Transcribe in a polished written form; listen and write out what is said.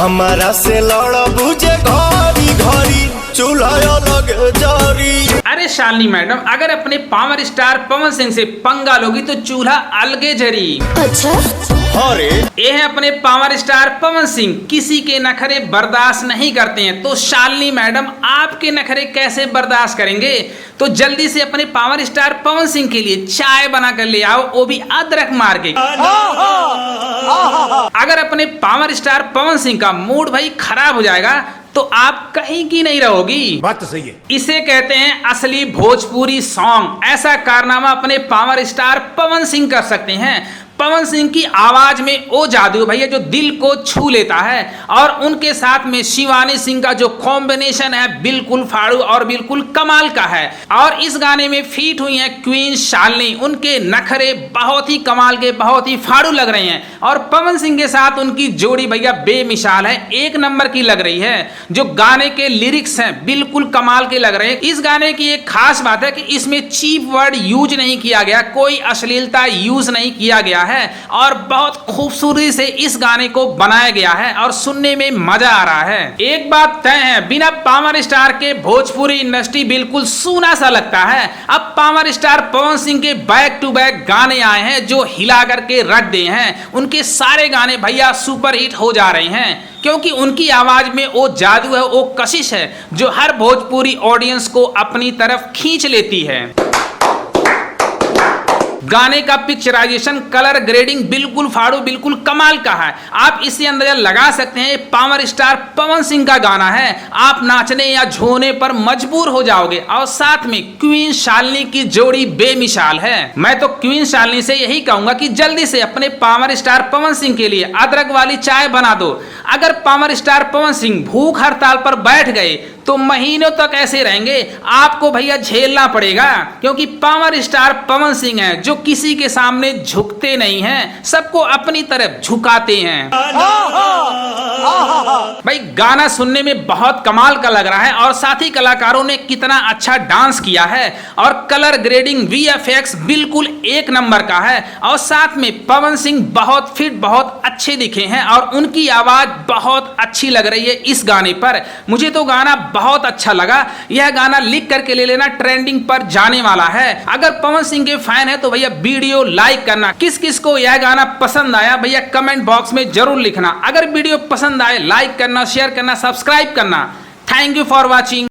हमारा से लड़ बुझे घड़ी घड़ी चूल्हा अलग जारी। अरे शालिनी मैडम, अगर अपने पावर स्टार पवन सिंह से पंगा लोगी तो चूल्हा अलगे जरी। अच्छा, अरे ये है अपने पावर स्टार पवन सिंह, किसी के नखरे बर्दाश्त नहीं करते हैं। तो शालिनी मैडम आपके नखरे कैसे बर्दाश्त करेंगे? तो जल्दी से अपने पावर स्टार पवन सिंह के लिए चाय बना कर ले आओ, वो भी अदरक मार के। अगर अपने पावर स्टार पवन सिंह का मूड भाई खराब हो जाएगा तो आप कहीं की नहीं रहोगी। बात तो सही है। इसे कहते हैं असली भोजपुरी सॉन्ग। ऐसा कारनामा अपने पावर स्टार पवन सिंह कर सकते हैं। पवन सिंह की आवाज में वो जादू भैया जो दिल को छू लेता है, और उनके साथ में शिवानी सिंह का जो कॉम्बिनेशन है बिल्कुल फाड़ू और बिल्कुल कमाल का है। और इस गाने में फीट हुई है क्वीन शालिनी। उनके नखरे बहुत ही कमाल के, बहुत ही फाड़ू लग रहे हैं, और पवन सिंह के साथ उनकी जोड़ी भैया बेमिसाल है, एक नंबर की लग रही है। जो गाने के लिरिक्स हैं बिल्कुल कमाल के लग रहे हैं। इस गाने की एक खास बात है कि इसमें चीप वर्ड यूज नहीं किया गया, कोई अश्लीलता यूज नहीं किया गया है, और बहुत खूबसूरती से इस गाने को बनाया गया है और सुनने में मजा आ रहा है। एक बात तय है, बिना पावर स्टार के भोजपुरी इंडस्ट्री बिल्कुल सूना सा लगता है। अब पावर स्टार पवन सिंह के बैक टू बैक गाने आए हैं जो हिला करके रख दिए हैं। उनके सारे गाने भैया सुपर हिट हो जा रहे हैं, क्योंकि उनकी आवाज में वो जादू है, वो कशिश है जो हर भोजपुरी ऑडियंस को अपनी तरफ खींच लेती है। गाने का पिक्चराइजेशन, कलर ग्रेडिंग बिल्कुल फाड़ू, बिल्कुल कमाल का है। आप इससे अंदाजा लगा सकते हैं पावर स्टार पवन सिंह का गाना है। आप नाचने या झूमने पर मजबूर हो जाओगे। और साथ में क्वीन शालिनी की जोड़ी बेमिसाल है। मैं तो क्वीन शालिनी से यही कहूंगा कि जल्दी से अपने पावर स्टार पवन सिंह के लिए अदरक वाली चाय बना दो। अगर पावर स्टार पवन सिंह भूख हड़ताल पर बैठ गए तो महीनों तक ऐसे रहेंगे, आपको भैया झेलना पड़ेगा। क्योंकि पावर स्टार पवन सिंह है जो किसी के सामने झुकते नहीं हैं, सबको अपनी तरफ झुकाते हैं। भाई गाना सुनने में बहुत कमाल का लग रहा है, और साथ ही कलाकारों ने कितना अच्छा डांस किया है, और कलर ग्रेडिंग VFX बिल्कुल एक नंबर का है। और साथ में पवन सिंह बहुत फिट, बहुत अच्छे दिखे हैं, और उनकी आवाज बहुत अच्छी लग रही है इस गाने पर। मुझे तो गाना बहुत अच्छा लगा। यह गाना लिख करके ले लेना, ट्रेंडिंग पर जाने वाला है। अगर पवन सिंह के फैन है तो भैया वीडियो लाइक करना। किस किस को यह गाना पसंद आया भैया कमेंट बॉक्स में जरूर लिखना। अगर वीडियो पसंद आए लाइक करना, शेयर करना, सब्सक्राइब करना। Thank you for watching.